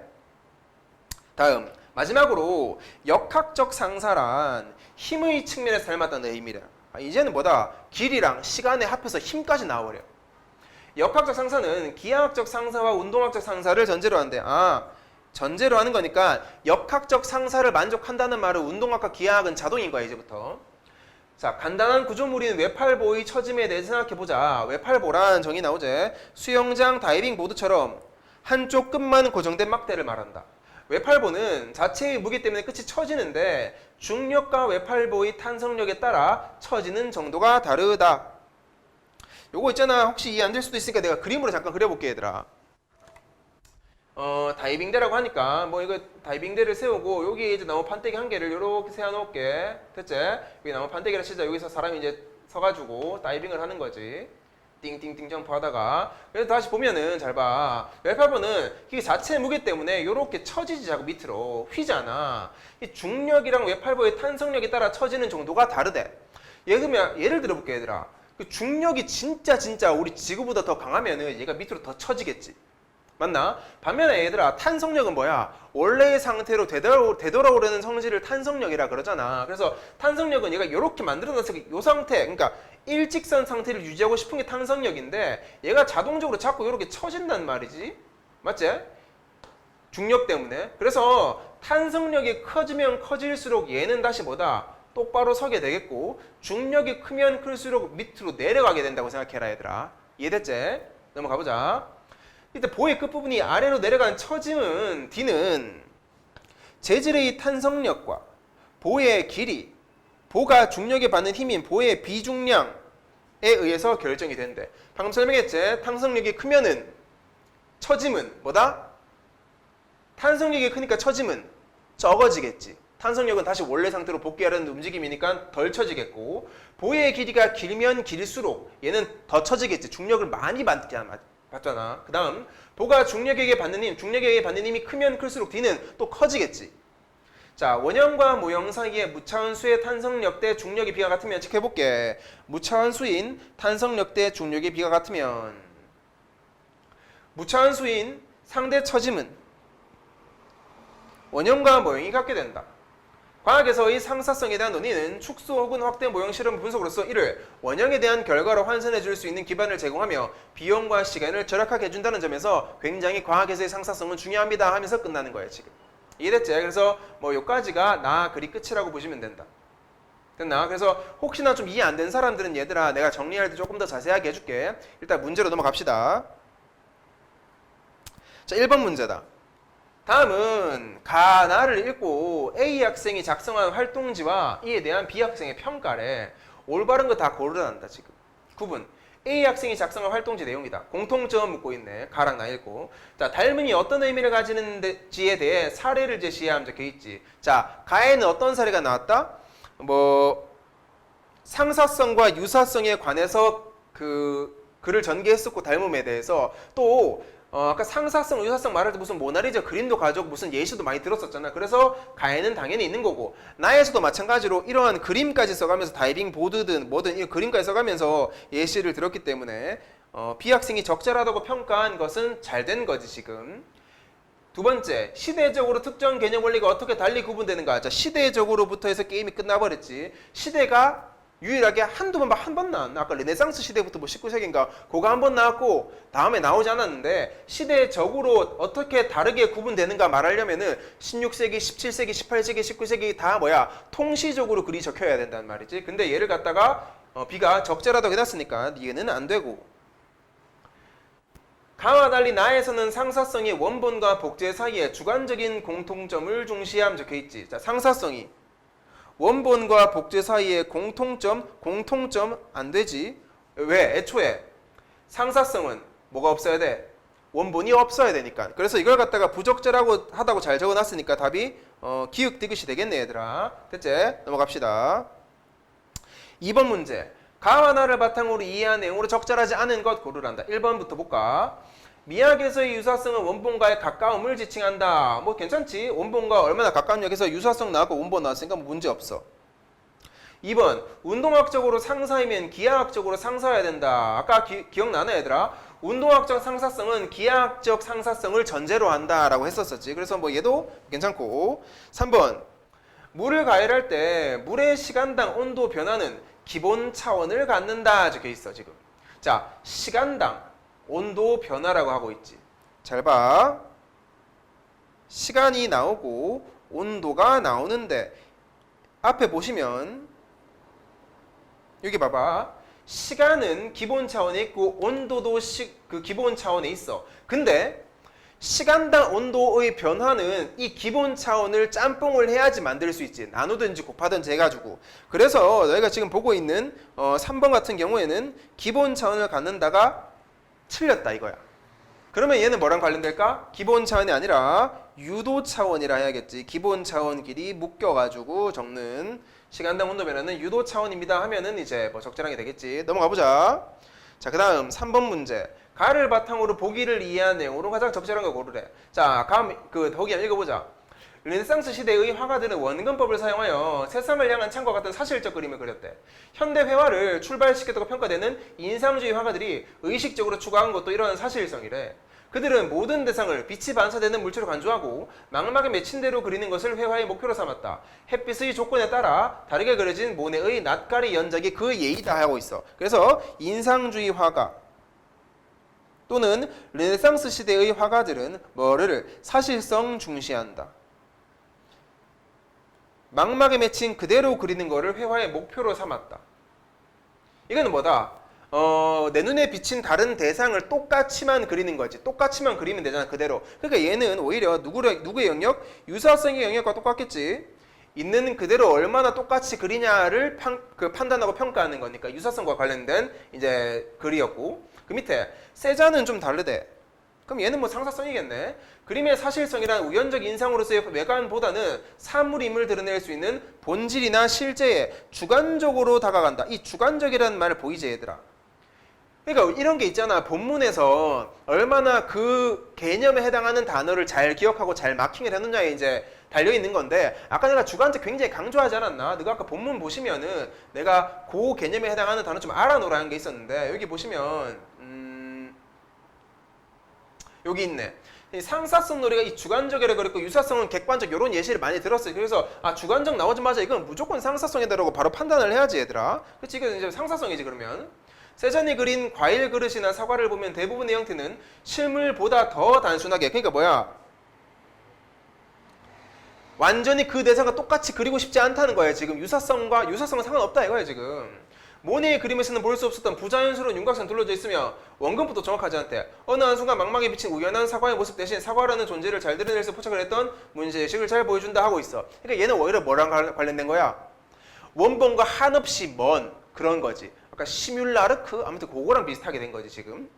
다음 마지막으로 역학적 상사란 힘의 측면에서 닮았다는 의미래. 이제는 뭐다? 길이랑 시간에 합해서 힘까지 나와버려. 역학적 상사는 기하학적 상사와 운동학적 상사를 전제로 한대. 전제로 하는 거니까 역학적 상사를 만족한다는 말은 운동학과 기하학은 자동인 거야 이제부터. 자, 간단한 구조물인 외팔보의 처짐에 대해서 생각해보자. 외팔보란 정의 나오제. 수영장 다이빙 보드처럼 한쪽 끝만 고정된 막대를 말한다. 외팔보는 자체의 무게 때문에 끝이 처지는데 중력과 외팔보의 탄성력에 따라 처지는 정도가 다르다. 요거 있잖아. 혹시 이해 안 될 수도 있으니까 내가 그림으로 잠깐 그려볼게 얘들아. 다이빙대라고 하니까 뭐 이거 다이빙대를 세우고 여기 이제 나무 판때기 한 개를 이렇게 세워놓을게. 됐지? 여기 나무 판때기를 치자. 여기서 사람이 이제 서가지고 다이빙을 하는 거지. 띵띵띵 점프하다가. 그래서 다시 보면은 잘 봐. 외팔보는 이 자체 무게 때문에 이렇게 처지지 자꾸 밑으로 휘잖아. 이 중력이랑 외팔보의 탄성력에 따라 처지는 정도가 다르대. 예를 들어볼게 얘들아. 그 중력이 진짜 우리 지구보다 더 강하면은 얘가 밑으로 더 처지겠지. 맞나? 반면에 얘들아 탄성력은 뭐야? 원래의 상태로 되돌아오려는 성질을 탄성력이라 그러잖아. 그래서 탄성력은 얘가 이렇게 만들어놨을 때 이 상태, 그러니까 일직선 상태를 유지하고 싶은 게 탄성력인데 얘가 자동적으로 자꾸 이렇게 처진단 말이지. 맞지? 중력 때문에. 그래서 탄성력이 커지면 커질수록 얘는 다시 뭐다? 똑바로 서게 되겠고 중력이 크면 클수록 밑으로 내려가게 된다고 생각해라 얘들아. 이해됐지? 넘어가 보자. 이때 보의 끝부분이 아래로 내려가는 처짐은 D는 재질의 탄성력과 보의 길이, 보가 중력에 받는 힘인 보의 비중량에 의해서 결정이 된대. 방금 설명했지? 탄성력이 크면은 처짐은 뭐다? 탄성력이 크니까 처짐은 적어지겠지. 탄성력은 다시 원래 상태로 복귀하려는 움직임이니까 덜 처지겠고 보의 길이가 길면 길수록 얘는 더 처지겠지. 중력을 많이 받잖아. 그 다음 보가 중력에게 받는 힘이 크면 클수록 D는 또 커지겠지. 자, 원형과 모형 사이에 무차원수의 탄성력 대 중력의 비가 같으면 체크해볼게. 무차원수인 탄성력 대 중력의 비가 같으면 무차원수인 상대 처짐은 원형과 모형이 같게 된다. 과학에서의 상사성에 대한 논의는 축소 혹은 확대 모형 실험 분석으로서 이를 원형에 대한 결과로 환산해 줄 수 있는 기반을 제공하며 비용과 시간을 절약하게 해준다는 점에서 굉장히 과학에서의 상사성은 중요합니다 하면서 끝나는 거예요 지금. 이해됐지? 그래서 뭐 요까지가 나 글이 끝이라고 보시면 된다. 됐나? 그래서 혹시나 좀 이해 안 된 사람들은 얘들아 내가 정리할 때 조금 더 자세하게 해줄게. 일단 문제로 넘어갑시다. 자, 1번 문제다. 다음은 가나를 읽고 A 학생이 작성한 활동지와 이에 대한 B 학생의 평가래. 올바른 거 다 고르란다 지금. 9분. A 학생이 작성한 활동지 내용이다. 공통점 묻고 있네. 가랑 나 읽고. 자, 닮음이 어떤 의미를 가지는지에 대해 사례를 제시하면 적혀 있지. 자, 가에는 어떤 사례가 나왔다? 뭐 상사성과 유사성에 관해서 글을 전개했었고 닮음에 대해서 또 아까 상사성, 유사성 말할 때 무슨 모나리자 그림도 가져오고 무슨 예시도 많이 들었었잖아. 그래서 가에는 당연히 있는 거고 나에서도 마찬가지로 이러한 그림까지 써가면서 다이빙 보드든 뭐든 이 그림까지 써가면서 예시를 들었기 때문에 B 학생이 적절하다고 평가한 것은 잘 된 거지 지금. 두 번째, 시대적으로 특정 개념 원리가 어떻게 달리 구분되는가. 자, 시대적으로부터 해서 게임이 끝나버렸지. 시대가 유일하게 한 번 나왔나? 아까 르네상스 시대부터 뭐 19세기인가 그거 한 번 나왔고 다음에 나오지 않았는데 시대적으로 어떻게 다르게 구분되는가 말하려면은 16세기, 17세기, 18세기, 19세기 다 뭐야 통시적으로 글이 적혀야 된다는 말이지. 근데 얘를 갖다가 B가 적절하다고 해놨으니까 얘는 안 되고. 가와 달리 나에서는 상사성이 원본과 복제 사이에 주관적인 공통점을 중시함 적혀있지. 자, 상사성이 원본과 복제 사이에 공통점 안 되지. 왜? 애초에 상사성은 뭐가 없어야 돼? 원본이 없어야 되니까. 그래서 이걸 갖다가 부적절하다고 잘 적어놨으니까 답이 기역 디귿이 되겠네 얘들아. 됐지? 넘어갑시다. 2번 문제. 가와 나를 바탕으로 이해한 내용으로 적절하지 않은 것 고르란다. 1번부터 볼까? 미학에서의 유사성은 원본과의 가까움을 지칭한다. 뭐 괜찮지? 원본과 얼마나 가까운 역에서 유사성 나왔고 원본 나왔으니까 뭐 문제 없어. 2번. 운동학적으로 상사이면 기하학적으로 상사여야 된다. 아까 기억나나 얘들아? 운동학적 상사성은 기하학적 상사성을 전제로 한다라고 했었었지. 그래서 뭐 얘도 괜찮고. 3번. 물을 가열할 때 물의 시간당 온도 변화는 기본 차원을 갖는다 적혀 있어 지금. 자, 시간당 온도 변화라고 하고 있지. 잘 봐. 시간이 나오고 온도가 나오는데 앞에 보시면 여기 봐봐. 시간은 기본 차원에 있고 온도도 그 기본 차원에 있어. 근데 시간당 온도의 변화는 이 기본 차원을 짬뽕을 해야지 만들 수 있지. 나누든지 곱하든지 해가지고. 그래서 너희가 지금 보고 있는 3번 같은 경우에는 기본 차원을 갖는다가 틀렸다 이거야. 그러면 얘는 뭐랑 관련될까? 기본 차원이 아니라 유도 차원이라 해야겠지. 기본 차원 길이 묶여가지고 적는 시간당 온도 변화는 유도 차원입니다 하면은 이제 뭐 적절하게 되겠지. 넘어가 보자. 자, 그 다음 3번 문제. 가를 바탕으로 보기를 이해한 내용으로 가장 적절한 거 고르래. 자, 보기 한번 읽어보자. 르네상스 시대의 화가들은 원근법을 사용하여 세상을 향한 창과 같은 사실적 그림을 그렸대. 현대 회화를 출발시켰다고 평가되는 인상주의 화가들이 의식적으로 추구한 것도 이러한 사실성이래. 그들은 모든 대상을 빛이 반사되는 물체로 간주하고 망막에 맺힌 대로 그리는 것을 회화의 목표로 삼았다. 햇빛의 조건에 따라 다르게 그려진 모네의 낯가리 연작이 그 예이다 하고 있어. 그래서 인상주의 화가 또는 르네상스 시대의 화가들은 뭐를 사실성 중시한다. 망막에 맺힌 그대로 그리는 것을 회화의 목표로 삼았다. 이거는 뭐다? 내 눈에 비친 다른 대상을 똑같이만 그리는 거지. 똑같이만 그리면 되잖아, 그대로. 그러니까 얘는 오히려 누구의 영역? 유사성의 영역과 똑같겠지. 있는 그대로 얼마나 똑같이 그리냐를 판단하고 평가하는 거니까 유사성과 관련된 이제 글이었고, 그 밑에 세자는 좀 다르대. 그럼 얘는 뭐 상사성이겠네. 그림의 사실성이란 우연적 인상으로서의 외관보다는 사물임을 드러낼 수 있는 본질이나 실제에 주관적으로 다가간다. 이 주관적이라는 말 보이지 얘들아? 그러니까 이런 게 있잖아. 본문에서 얼마나 그 개념에 해당하는 단어를 잘 기억하고 잘 마킹을 해놓냐에 이제 달려있는 건데, 아까 내가 주관적 굉장히 강조하지 않았나? 너가 아까 본문 보시면은 내가 그 개념에 해당하는 단어 좀 알아놓으라는 게 있었는데, 여기 보시면 여기 있네. 이 상사성 논리가 이 주관적이라 그랬고 유사성은 객관적, 이런 예시를 많이 들었어요. 그래서 주관적 나오자마자 이건 무조건 상사성이다라고 바로 판단을 해야지 얘들아. 그치? 이건 이제 상사성이지. 그러면 세잔이 그린 과일 그릇이나 사과를 보면 대부분의 형태는 실물보다 더 단순하게, 그러니까 뭐야, 완전히 그 대상과 똑같이 그리고 싶지 않다는 거예요. 지금 유사성은 상관없다 이거예요. 지금 모네의 그림에서는 볼 수 없었던 부자연스러운 윤곽선 둘러져 있으며 원근법도 정확하지 않대. 어느 한순간 망막에 비친 우연한 사과의 모습 대신 사과라는 존재를 잘 드러내서 포착을 했던 문제의식을 잘 보여준다 하고 있어. 그러니까 얘는 오히려 뭐랑 관련된 거야? 원본과 한없이 먼 그런 거지. 아까 시뮬라르크? 아무튼 그거랑 비슷하게 된 거지 지금.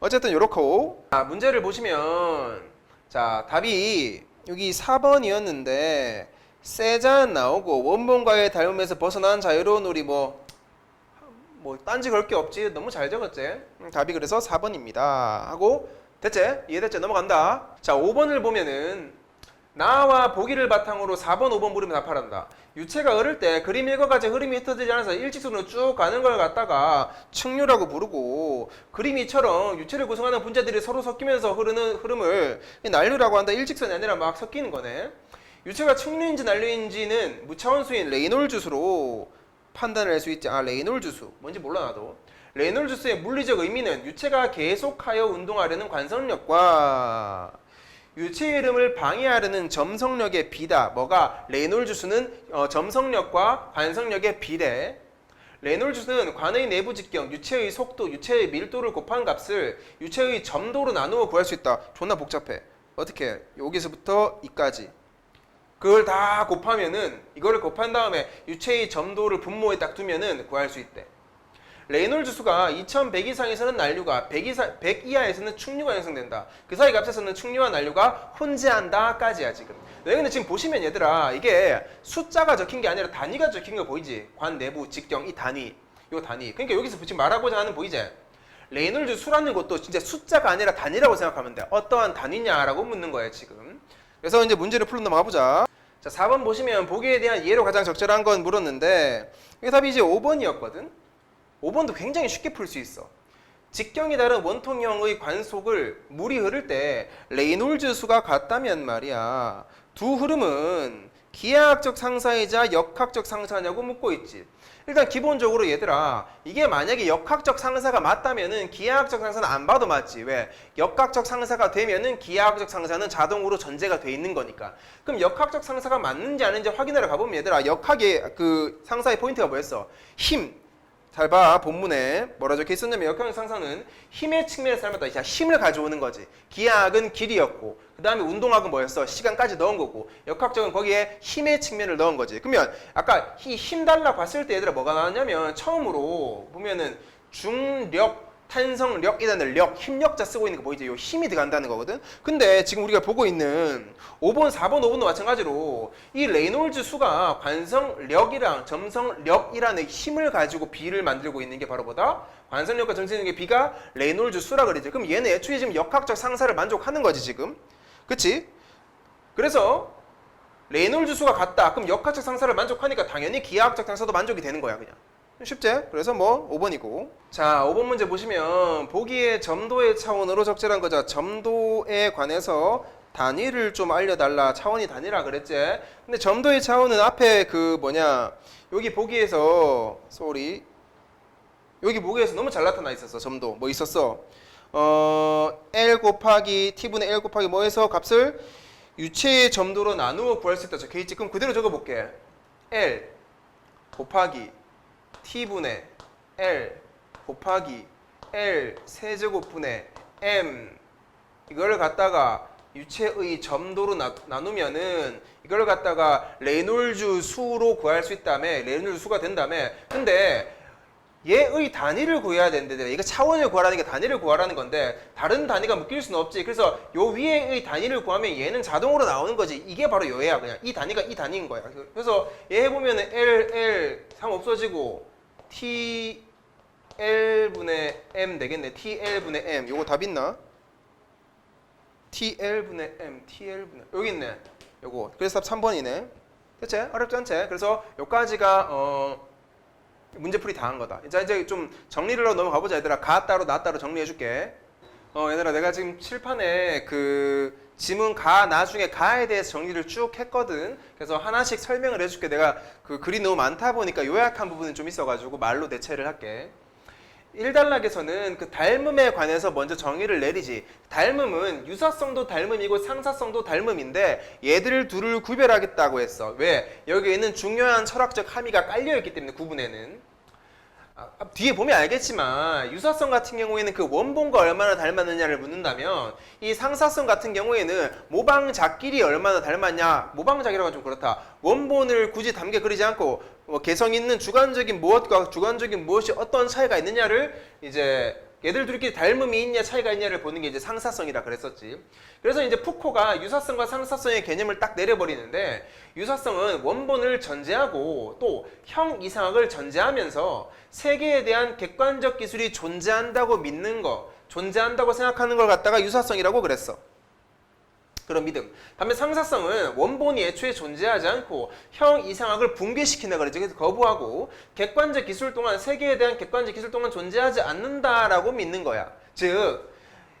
어쨌든 요렇고. 문제를 보시면 자, 답이 여기 4번이었는데 세잔 나오고 원본과의 닮음에서 벗어난 자유로운 우리 뭐 딴지 걸 게 없지. 너무 잘 적었지. 답이 그래서 4번입니다 하고 됐지? 이해됐지? 넘어간다. 자, 5번을 보면은 나와 보기를 바탕으로 4번, 5번 물으면 답하란다. 유체가 어릴 때 그림 읽어가지 흐름이 흩어지지 않아서 일직선으로 쭉 가는 걸 갖다가 측류라고 부르고, 그림이처럼 유체를 구성하는 분자들이 서로 섞이면서 흐르는 흐름을 난류라고 한다. 일직선이 아니라 막 섞이는 거네. 유체가 측류인지 난류인지는 무차원수인 레이놀즈수로 판단을 할 수 있지. 레이놀즈수 뭔지 몰라 나도. 레이놀즈수의 물리적 의미는 유체가 계속하여 운동하려는 관성력과 유체의 흐름을 방해하려는 점성력의 비다. 뭐가? 레이놀즈수는 점성력과 관성력의 비례. 레이놀즈수는 관의 내부 직경, 유체의 속도, 유체의 밀도를 곱한 값을 유체의 점도로 나누어 구할 수 있다. 존나 복잡해. 어떻게? 여기서부터 이까지 그걸 다 곱하면은, 이거를 곱한 다음에 유체의 점도를 분모에 딱 두면은 구할 수 있대. 레이놀즈 수가 2100 이상에서는 난류가, 100 이하에서는 충류가 형성된다. 그 사이 값에서는 충류와 난류가 혼재한다까지야 지금. 네, 근데 지금 보시면 얘들아, 이게 숫자가 적힌 게 아니라 단위가 적힌 거 보이지? 관 내부 직경 이 단위, 요 단위. 그러니까 여기서 지금 말하고자 하는 보이지? 레이놀즈 수라는 것도 진짜 숫자가 아니라 단위라고 생각하면 돼. 어떠한 단위냐라고 묻는 거예요 지금. 그래서 이제 문제를 풀로 넘어가 보자. 자, 4번 보시면 보기에 대한 이해로 가장 적절한 건 물었는데, 이게 답이 이제 5번이었거든. 5번도 굉장히 쉽게 풀 수 있어. 직경이 다른 원통형의 관속을 물이 흐를 때 레이놀즈 수가 같다면 말이야, 두 흐름은 기하학적 상사이자 역학적 상사냐고 묻고 있지. 일단 기본적으로 얘들아, 이게 만약에 역학적 상사가 맞다면은 기하학적 상사는 안 봐도 맞지. 왜? 역학적 상사가 되면은 기하학적 상사는 자동으로 전제가 돼 있는 거니까. 그럼 역학적 상사가 맞는지 아닌지 확인하러 가보면 얘들아, 역학의 그 상사의 포인트가 뭐였어? 힘, 잘 봐. 본문에 뭐라 적혀 있었냐면 역학적 상사는 힘의 측면에서 닮았다. 자, 힘을 가져오는 거지. 기하학은 길이였고 그 다음에 운동학은 뭐였어? 시간까지 넣은 거고 역학적은 거기에 힘의 측면을 넣은 거지. 그러면 아까 힘 달라 봤을 때 얘들아 뭐가 나왔냐면 처음으로 보면은 중력 탄성력이라는 력, 힘력자 쓰고 있는 거 보이죠? 요 힘이 들어간다는 거거든. 근데 지금 우리가 보고 있는 5번, 4번, 5번도 마찬가지로 이 레이놀즈 수가 관성력이랑 점성력이라는 힘을 가지고 비를 만들고 있는 게 바로 뭐다? 관성력과 점성력의 비가 레이놀즈 수라 그러지. 그럼 얘는 애초에 지금 역학적 상사를 만족하는 거지 지금. 그치? 그래서 레이놀즈 수가 같다. 그럼 역학적 상사를 만족하니까 당연히 기하학적 상사도 만족이 되는 거야 그냥. 쉽지? 그래서 뭐 5번이고. 자, 5번 문제 보시면 보기에 점도의 차원으로 적절한 거죠. 점도에 관해서 단위를 좀 알려달라. 차원이 단위라 그랬지? 근데 점도의 차원은 앞에 그 뭐냐 여기 보기에서 여기 보기에서 너무 잘 나타나 있었어. 점도 뭐 있었어? L 곱하기 T분의 L 곱하기 뭐해서 값을 유체의 점도로 나누어 구할 수 있다 적혀있지. 그럼 그대로 적어볼게. L 곱하기 T분의 L 곱하기 L 세제곱분의 M 이걸 갖다가 유체의 점도로 나누면은 이걸 갖다가 레놀즈 수로 구할 수 있다며 레놀즈 수가 된다며. 근데 얘의 단위를 구해야 되는데 이거 차원을 구하라는 게 단위를 구하라는 건데 다른 단위가 묶일 수는 없지. 그래서 요 위에의 단위를 구하면 얘는 자동으로 나오는 거지. 이게 바로 요야. 그냥 이 단위가 이 단위인 거야. 그래서 얘 해보면은 L 3 없어지고 TL분의 M 되겠네. TL분의 M 요거 답 있나? TL분의 M TL분의 여기 있네. 요거 그래서 답 3번이네. 그치? 어렵지 않지? 그래서 요까지가 문제풀이 다 한 거다. 이제 좀 정리를 하러 넘어가 보자 얘들아. 가 따로 나 따로 정리해 줄게. 얘들아 내가 지금 칠판에 그 지문 가 나중에 가에 대해서 정리를 쭉 했거든. 그래서 하나씩 설명을 해줄게. 내가 그 글이 너무 많다 보니까 요약한 부분이 좀 있어가지고 말로 대체를 할게. 1단락에서는 그 닮음에 관해서 먼저 정의를 내리지. 닮음은 유사성도 닮음이고 상사성도 닮음인데 얘들 둘을 구별하겠다고 했어. 왜? 여기에는 중요한 철학적 함의가 깔려있기 때문에 구분에는. 뒤에 보면 알겠지만 유사성 같은 경우에는 그 원본과 얼마나 닮았느냐를 묻는다면 이 상사성 같은 경우에는 모방작끼리 얼마나 닮았냐. 모방작이라고 하면 좀 그렇다. 원본을 굳이 담게 그리지 않고 개성 있는 주관적인 무엇과 주관적인 무엇이 어떤 차이가 있느냐를 이제 얘들 둘끼리 닮음이 있냐 차이가 있냐를 보는 게 이제 상사성이라 그랬었지. 그래서 이제 푸코가 유사성과 상사성의 개념을 딱 내려버리는데 유사성은 원본을 전제하고 또 형 이상학을 전제하면서 세계에 대한 객관적 기술이 존재한다고 믿는 거, 존재한다고 생각하는 걸 갖다가 유사성이라고 그랬어. 그런 믿음. 반면 상사성은 원본이 애초에 존재하지 않고 형 이상학을 붕괴시킨다 그러지. 그래서 거부하고 객관적 기술 동안 세계에 대한 객관적 기술 동안 존재하지 않는다라고 믿는 거야. 즉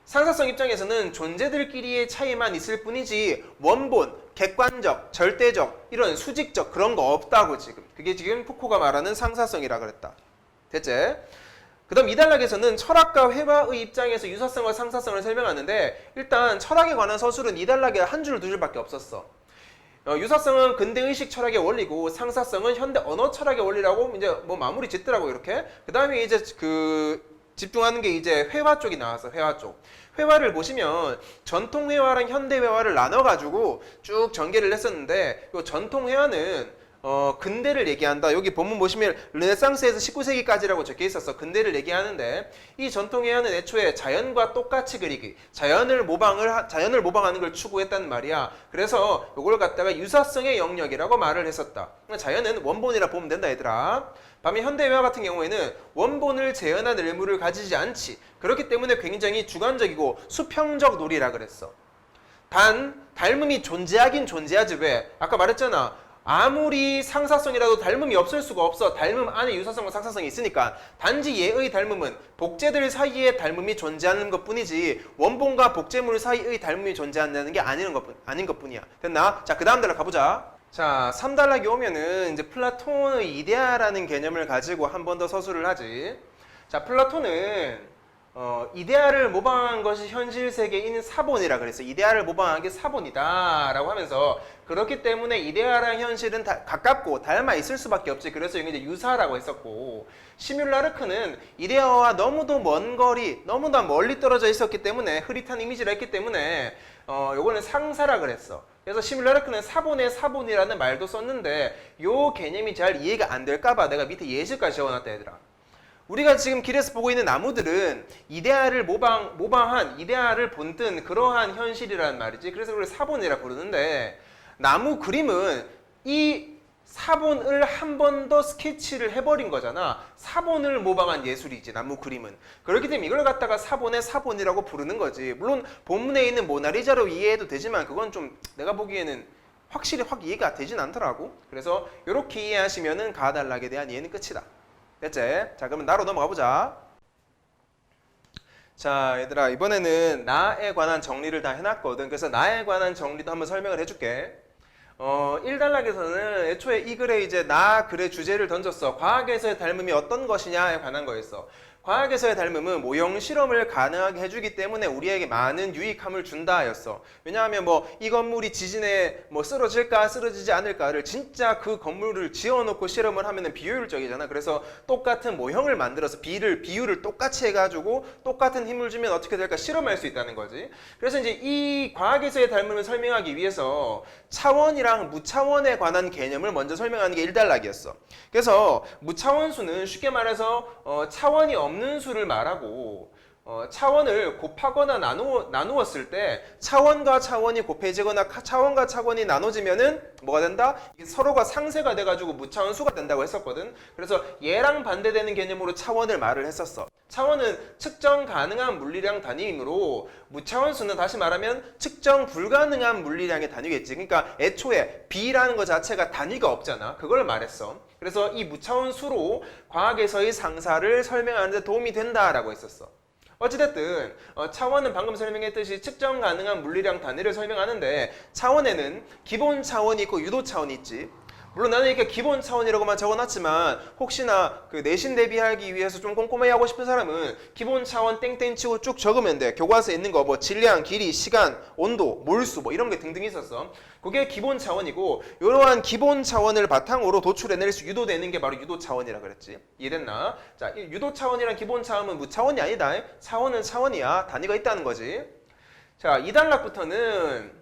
상사성 입장에서는 존재들끼리의 차이만 있을 뿐이지 원본, 객관적, 절대적, 이런 수직적 그런 거 없다고 지금. 그게 지금 푸코가 말하는 상사성이라 그랬다. 됐지? 그 다음 2단락에서는 철학과 회화의 입장에서 유사성과 상사성을 설명하는데 일단 철학에 관한 서술은 2단락에 한 줄, 두 줄밖에 없었어. 유사성은 근대의식 철학의 원리고 상사성은 현대 언어 철학의 원리라고 이제 뭐 마무리 짓더라고 이렇게. 그 다음에 이제 그 집중하는 게 이제 회화 쪽이 나왔어. 회화 쪽. 회화를 보시면 전통 회화랑 현대 회화를 나눠가지고 쭉 전개를 했었는데 이 전통 회화는 근대를 얘기한다. 여기 본문 보시면 르네상스에서 19세기까지라고 적혀 있었어. 근대를 얘기하는데 이 전통 회화는 애초에 자연과 똑같이 그리기, 자연을 모방하는 걸 추구했단 말이야. 그래서 이걸 갖다가 유사성의 영역이라고 말을 했었다. 자연은 원본이라 보면 된다 얘들아. 반면 현대회화 같은 경우에는 원본을 재현한 의무를 가지지 않지. 그렇기 때문에 굉장히 주관적이고 수평적 논리라 그랬어. 단 닮음이 존재하긴 존재하지. 왜? 아까 말했잖아. 아무리 상사성이라도 닮음이 없을 수가 없어. 닮음 안에 유사성과 상사성이 있으니까. 단지 얘의 닮음은 복제들 사이에 닮음이 존재하는 것뿐이지 원본과 복제물 사이의 닮음이 존재한다는 게 아닌 것뿐이야. 됐나? 자, 그 다음 단락 가보자. 자, 3단락이 오면은 이제 플라톤의 이데아라는 개념을 가지고 한 번 더 서술을 하지. 자, 플라톤은 이데아를 모방한 것이 현실 세계인 사본이라 그랬어. 이데아를 모방한 게 사본이다라고 하면서 그렇기 때문에 이데아랑 현실은 가깝고 닮아 있을 수밖에 없지. 그래서 이게 이제 유사라고 했었고 시뮬라르크는 이데아와 너무도 먼 거리, 너무나 멀리 떨어져 있었기 때문에 흐릿한 이미지를 했기 때문에 요거는 상사라 그랬어. 그래서 시뮬라르크는 사본의 사본이라는 말도 썼는데 요 개념이 잘 이해가 안 될까봐 내가 밑에 예시까지 적어놨다 얘들아. 우리가 지금 길에서 보고 있는 나무들은 이데아를 모방한 이데아를 본뜬 그러한 현실이란 말이지. 그래서 그걸 사본이라 부르는데 나무 그림은 이 사본을 한 번 더 스케치를 해버린 거잖아. 사본을 모방한 예술이지 나무 그림은. 그렇기 때문에 이걸 갖다가 사본의 사본이라고 부르는 거지. 물론 본문에 있는 모나리자로 이해해도 되지만 그건 좀 내가 보기에는 확실히 확 이해가 되진 않더라고. 그래서 이렇게 이해하시면은 가달락에 대한 이해는 끝이다. 됐지? 자, 그러면 나로 넘어가 보자. 자, 얘들아 이번에는 나에 관한 정리를 다 해놨거든. 그래서 나에 관한 정리도 한번 설명을 해줄게. 1단락에서는 애초에 이 글에 이제 나 글의 주제를 던졌어. 과학에서의 닮음이 어떤 것이냐에 관한 거였어. 과학에서의 닮음은 모형 실험을 가능하게 해주기 때문에 우리에게 많은 유익함을 준다였어. 왜냐하면 뭐 이 건물이 지진에 뭐 쓰러질까 쓰러지지 않을까를 진짜 그 건물을 지어놓고 실험을 하면은 비효율적이잖아. 그래서 똑같은 모형을 만들어서 비율을 똑같이 해가지고 똑같은 힘을 주면 어떻게 될까 실험할 수 있다는 거지. 그래서 이제 이 과학에서의 닮음을 설명하기 위해서 차원이랑 무차원에 관한 개념을 먼저 설명하는 게 1단락이었어. 그래서 무차원수는 쉽게 말해서 차원이 없는 수를 말하고 차원을 곱하거나 나누었을 때 차원과 차원이 곱해지거나 차원과 차원이 나눠지면은 뭐가 된다? 이게 서로가 상쇄가 돼가지고 무차원 수가 된다고 했었거든. 그래서 얘랑 반대되는 개념으로 차원을 말을 했었어. 차원은 측정 가능한 물리량 단위이므로 무차원 수는 다시 말하면 측정 불가능한 물리량의 단위겠지. 그러니까 애초에 B라는 것 자체가 단위가 없잖아. 그걸 말했어. 그래서 이 무차원 수로 과학에서의 상사를 설명하는 데 도움이 된다라고 했었어. 어찌됐든 차원은 방금 설명했듯이 측정 가능한 물리량 단위를 설명하는데 차원에는 기본 차원이 있고 유도 차원이 있지. 물론 나는 이렇게 기본 차원이라고만 적어놨지만 혹시나 그 내신 대비하기 위해서 좀 꼼꼼히 하고 싶은 사람은 기본 차원 땡땡 치고 쭉 적으면 돼. 교과서에 있는 거 뭐 질량, 길이, 시간, 온도, 몰수 뭐 이런 게 등등 있었어. 그게 기본 차원이고 이러한 기본 차원을 바탕으로 도출해낼 수 유도되는 게 바로 유도 차원이라 그랬지. 이해됐나? 자, 이 유도 차원이랑 기본 차원은 무차원이 아니다. 차원은 차원이야. 단위가 있다는 거지. 자, 2단락부터는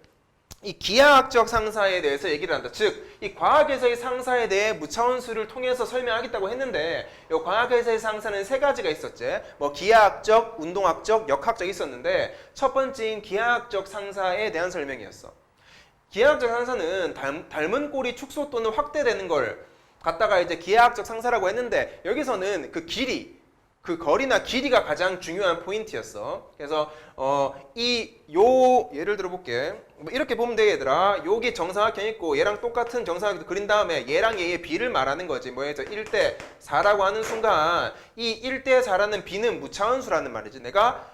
이 기하학적 상사에 대해서 얘기를 한다. 즉, 이 과학에서의 상사에 대해 무차원수를 통해서 설명하겠다고 했는데 이 과학에서의 상사는 세 가지가 있었지. 뭐 기하학적, 운동학적, 역학적 있었는데 첫 번째인 기하학적 상사에 대한 설명이었어. 기하학적 상사는 닮은 꼴이 축소 또는 확대되는 걸 갖다가 이제 기하학적 상사라고 했는데 여기서는 그 길이 그 거리나 길이가 가장 중요한 포인트였어. 그래서 예를 들어 볼게. 뭐 이렇게 보면 돼 얘들아. 요게 정사각형 있고 얘랑 똑같은 정사각형 그린 다음에 얘랑 얘의 비를 말하는 거지. 뭐해서 1대 4라고 하는 순간 이 1대 4라는 비는 무차원수라는 말이지. 내가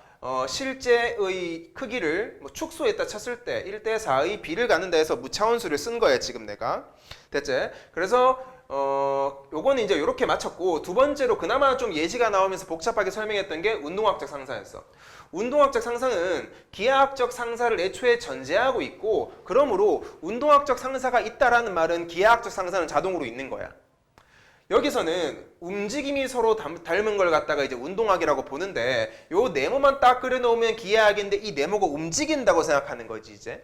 실제의 크기를 뭐 축소했다 쳤을 때 1대 4의 비를 갖는다 해서 무차원수를 쓴 거야 지금 내가. 됐지? 그래서 요거는 이제 이렇게 맞췄고 두 번째로 그나마 좀 예시가 나오면서 복잡하게 설명했던 게 운동학적 상사였어. 운동학적 상사는 기하학적 상사를 애초에 전제하고 있고 그러므로 운동학적 상사가 있다라는 말은 기하학적 상사는 자동으로 있는 거야. 여기서는 움직임이 서로 닮은 걸 갖다가 이제 운동학이라고 보는데 요 네모만 딱 그려놓으면 기하학인데 이 네모가 움직인다고 생각하는 거지 이제.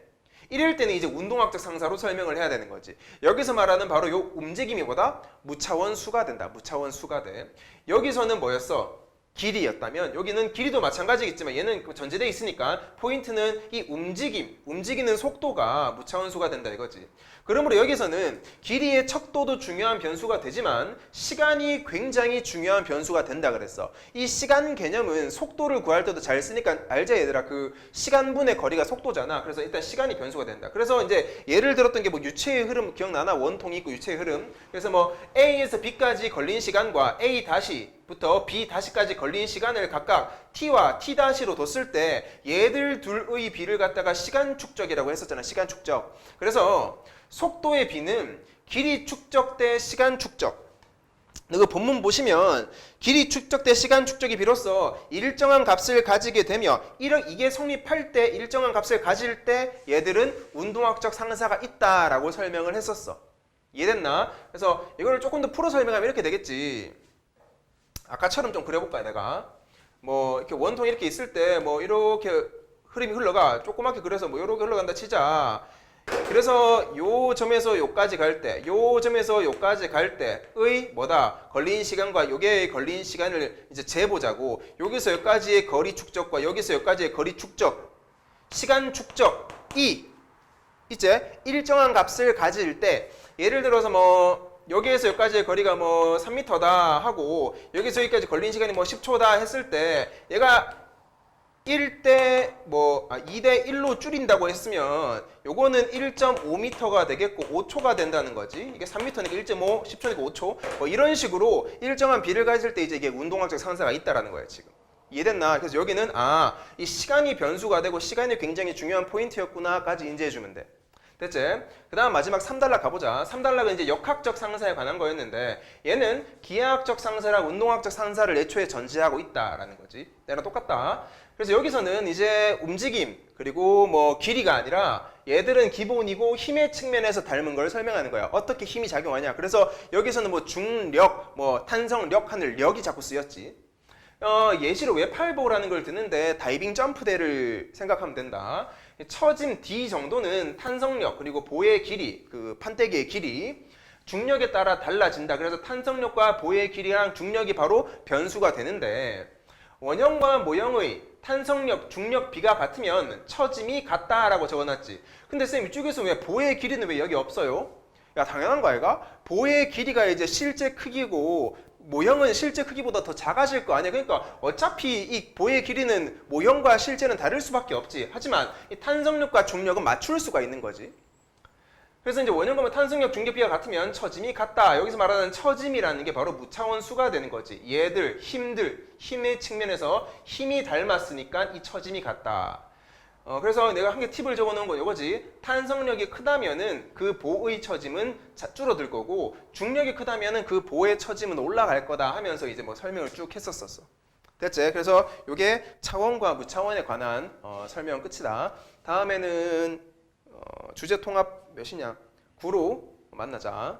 이럴 때는 이제 운동학적 상사로 설명을 해야 되는 거지. 여기서 말하는 바로 요 움직임이 뭐다? 무차원수가 된다. 무차원수가 돼. 여기서는 뭐였어? 길이였다면 여기는 길이도 마찬가지겠지만 얘는 전제돼 있으니까 포인트는 이 움직이는 속도가 무차원수가 된다 이거지. 그러므로 여기서는 길이의 척도도 중요한 변수가 되지만 시간이 굉장히 중요한 변수가 된다 그랬어. 이 시간 개념은 속도를 구할 때도 잘 쓰니까 알지 얘들아. 그 시간분의 거리가 속도잖아. 그래서 일단 시간이 변수가 된다. 그래서 이제 예를 들었던 게 뭐 유체의 흐름 기억나나? 원통이 있고 유체의 흐름. 그래서 뭐 A에서 B까지 걸린 시간과 A 부터 B 까지 걸린 시간을 각각 T와 T-로 뒀을 때 얘들 둘의 비를 갖다가 시간 축적이라고 했었잖아. 시간 축적. 그래서 속도의 비는 길이 축적 대 시간 축적. 그 본문 보시면 길이 축적돼 시간 축적이 비로소 일정한 값을 가지게 되며 이게 성립할 때 일정한 값을 가질 때 얘들은 운동학적 상사가 있다라고 설명을 했었어. 이해됐나? 그래서 이걸 조금 더 풀어 설명하면 이렇게 되겠지. 아까처럼 좀 그려볼까요, 내가? 뭐 이렇게 원통이 이렇게 있을 때 뭐 이렇게 흐름이 흘러가 조그맣게 그려서 뭐 이렇게 흘러간다 치자. 그래서 요 점에서 요까지 갈 때, 요 점에서 요까지 갈 때의 뭐다? 걸린 시간과 요게 걸린 시간을 이제 재보자고. 여기서 여기까지의 거리 축적과 여기서 여기까지의 거리 축적, 시간 축적이 이제 일정한 값을 가질 때, 예를 들어서 뭐 여기에서 여기까지의 거리가 뭐 3m다 하고 여기서 여기까지 걸린 시간이 뭐 10초다 했을 때 얘가 1대 뭐 2대 1로 줄인다고 했으면 요거는 1.5m가 되겠고 5초가 된다는 거지. 이게 3m니까 1.5, 10초니까 5초. 뭐 이런 식으로 일정한 비를 가질 때 이제 이게 운동학적 상사가 있다라는 거예요, 지금. 이해됐나? 그래서 여기는 이 시간이 변수가 되고 시간이 굉장히 중요한 포인트였구나까지 인지해 주면 돼. 됐지? 그 다음 마지막 3단락 가보자. 3단락은 이제 역학적 상사에 관한 거였는데 얘는 기하학적 상사랑 운동학적 상사를 애초에 전제하고 있다라는 거지. 얘랑 똑같다. 그래서 여기서는 이제 움직임 그리고 뭐 길이가 아니라 얘들은 기본이고 힘의 측면에서 닮은 걸 설명하는 거야. 어떻게 힘이 작용하냐. 그래서 여기서는 뭐 중력, 뭐 탄성력 하는 력이 자꾸 쓰였지. 예시로 웹8보라는 걸 드는데 다이빙 점프대를 생각하면 된다. 처짐 D 정도는 탄성력 그리고 보의 길이, 그 판때기의 길이 중력에 따라 달라진다. 그래서 탄성력과 보의 길이랑 중력이 바로 변수가 되는데 원형과 모형의 탄성력, 중력 비가 같으면 처짐이 같다라고 적어놨지. 근데 쌤 이쪽에서 왜 보의 길이는 왜 여기 없어요? 야 당연한 거 아이가? 보의 길이가 이제 실제 크기고 모형은 실제 크기보다 더 작아질 거 아니야. 그러니까 어차피 이 보의 길이는 모형과 실제는 다를 수밖에 없지. 하지만 이 탄성력과 중력은 맞출 수가 있는 거지. 그래서 이제 원형과 탄성력, 중력비가 같으면 처짐이 같다. 여기서 말하는 처짐이라는 게 바로 무차원수가 되는 거지. 얘들, 힘의 측면에서 힘이 닮았으니까 이 처짐이 같다. 그래서 내가 한 개 팁을 적어놓은 건 이거지. 탄성력이 크다면은 그 보의 처짐은 줄어들 거고 중력이 크다면은 그 보의 처짐은 올라갈 거다 하면서 이제 뭐 설명을 쭉 했었어. 됐지? 그래서 이게 차원과 무차원에 관한 설명 끝이다. 다음에는 주제 통합 몇이냐? 9로 만나자.